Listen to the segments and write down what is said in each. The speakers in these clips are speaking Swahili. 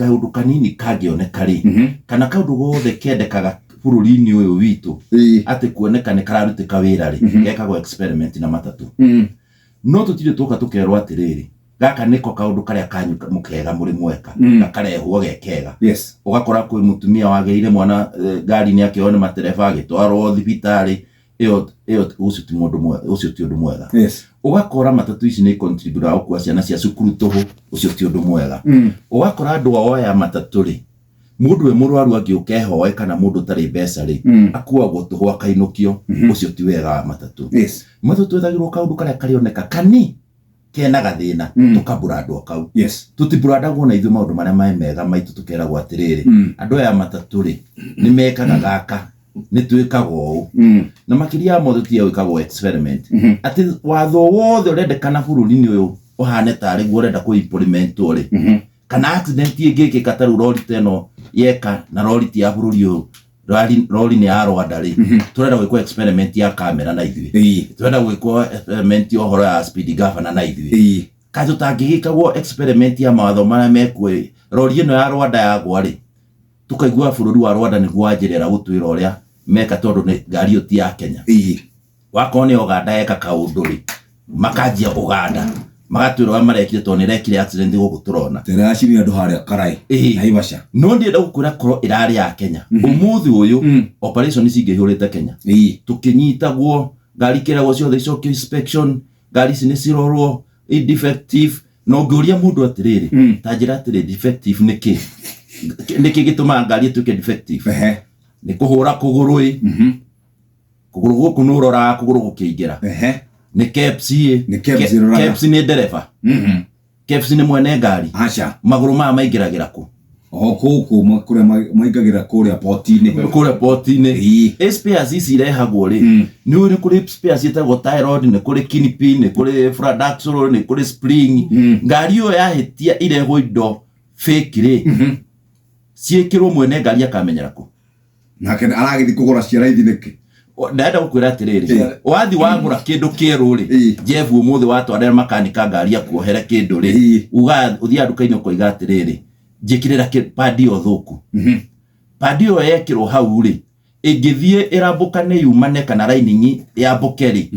kaundu kanini kangioneka ri kana kaundu gothe kendekaga bururi-ini uyu witu ati kuoneka ni kararutika wira ri gekagwo experiment na matatu no tutire tuka tukerwo atiriri gaka niko kaundu karia kanyu mukega muri mweka gakarehwo gekega ugakora kwi mutumia wageire mwana ngari-ini akione matereba agitwarwo thibitari iyo ucio ti mundu mwega ucio ti undu mwega ugakora matatu ici ni contribute gukua ciana cia cukuru tuhu ucio ti undu mwega ugakora andu oya matatu ri mundu we murwaru angiukehoe kana mundu tari mbeca ri akuagwo tuhu akainukio ucio ti wega matatu matatu ethagirwo kaundu karia karioneka kani kena gathina tukabura andu akau tutiburandagwo na ithu maundu maria mai mega maitu tukeragwo atiriri andu aya matatu ri ni mekaga gaka ni twikagwo u na makiria mothe ti wikagwo experiment ati watho wothe urendekana bururi-ini uyu uhane tari guo urenda ku implement uri kana accident ingiki kataru lori teno yeka na lori ti ya bururi uyu lori ni ya Rwanda ri turenda gwikwo experiment ya camera na ithui turenda gwikwo experiment ya horo ya speed governor na ithui kajo tangigikagwo experiment ya mawatho maria mekwe lori ino ya Rwanda ya gwari tukaigua bururi wa Rwanda ni gwanjirira gutwira uria meka tondu ni ngari yo ti ya Kenya wakone Uganda eka kaundu ri makajia Uganda magatwira marekire tondu rekire accident guku turona terashiri andu haria karai Naivasha no ndienda gukura koro irari ya Kenya umuthi uyu operation cingihurite Kenya tukinyitagwo ngari kiragwo ciothe icokio inspection ngari ici ni cirorwo defective no nguria mundu atiriri tanjira atiri defective niki gituma ngari ituke defective ni kuhura kuguru kuguru guku nurora kuguru gukiingira ni KFC ni dereva KFC ni mwene ngari maguru maingiragira ku kuku kuria maingagira kuria poti-ini spares ici irehagwo ri ni uri kuri spares itagwo tie rod ni kuri kingpin ni kuri front axle ni kuri spring ngari yo yahitia irehwo indo fake ri ciekirwo mwene ngari akamenyera ku nake aragithi kugura cia raithi niki ndaenda gukwira atiriri wathi wagura kindu kieru ri Jeff umuthi watwarira makanika ngari akuohere kindu ri uthia nduka-ini ukoiga atiriri njikirira padi yo thuku padi yo yekirwo hau ri ingithie irambukane yumane kana lining ya bukeri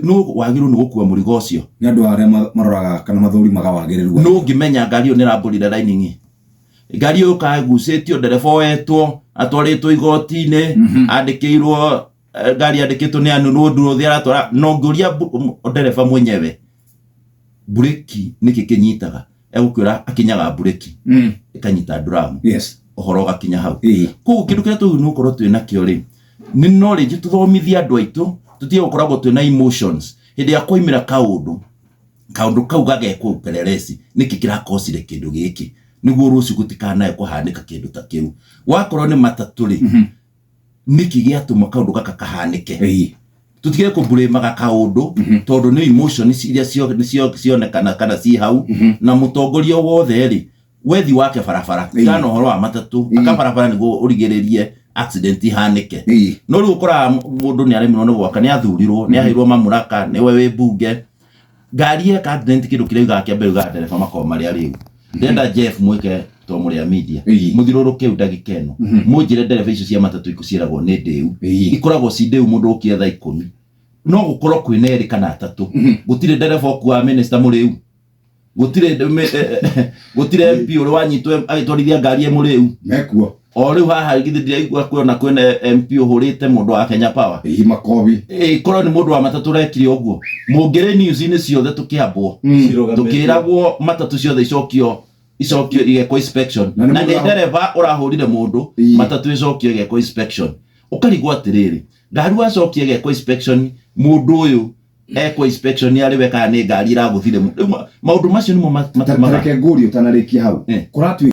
no wagiru ni gukua murigo ucio ni andu aria maroraga kana mathuri magawagiriru no ngimenya ngari yo ni rambulira lining ngari yo kagucitio ndereba wetwo atwaritwo igoti-ini andikirwo ngari andikitwo ni anu no nduro thia atwara no nguria ndereba mwenyewe breki niki kinyitaga egukwira akinyaga breki ikanyita drum ohoro gakinya hau kugu kindu kiria tu nukorwo twina kio ri ni knowledge tuthomithia andu aitu tutie gukoragwo twina emotions hindi ya koimira kaundu kau gagekwo upelelezi niki kirakosire kindu giki niguo ruci gutikanae kuhanika kindu ta kiu wakorwo ni matatu ri niki giatuma kaundu gaka kahanike tutigire ku blame kaundu tondu ni emotions iria cionekana kana ci hau na mutongoria wothe ri wethi wake barabara kana horo wa matatu akabarabara niguo urigiririe accident ihanike no ri ukora mundu ni aremirwo ni gwaka ni athurirwo ni ahirwo mamuraka ni we wi bunge ngari eka accident kindu kiria gakĩambe gadereba makoma ria riu ndenda Jeff mwike to muri ya media muthiruruke udagikeno munjire ndereba icio cia matatu ikuciragwo ni ndiu ikoragwo ci ndiu mundu ukietha 10 no gukorwo kwina eri kana atatu gutire ndereba okuwa minister muriu gutire MP uri wanyitwe agitwarithia ngari e muriu mekuo o riu haha githi ndiraigua kwona kwena MP uhurite mundu wa Kenya Power makobi korwo ni mundu wa matatu rekire uguo mungire news-ini ciothe tukiambwo tukiragwo matatu ciothe icokio igekwo inspection na ni ndereba urahurire mundu matatu icokio igekwo inspection ukarigwo atiriri ngari wacokio igekwo inspection mundu uyu ekwo inspection yari weka ni ngari iraguthire maundu macio nimo matareke nguri utanarikia hau kuratu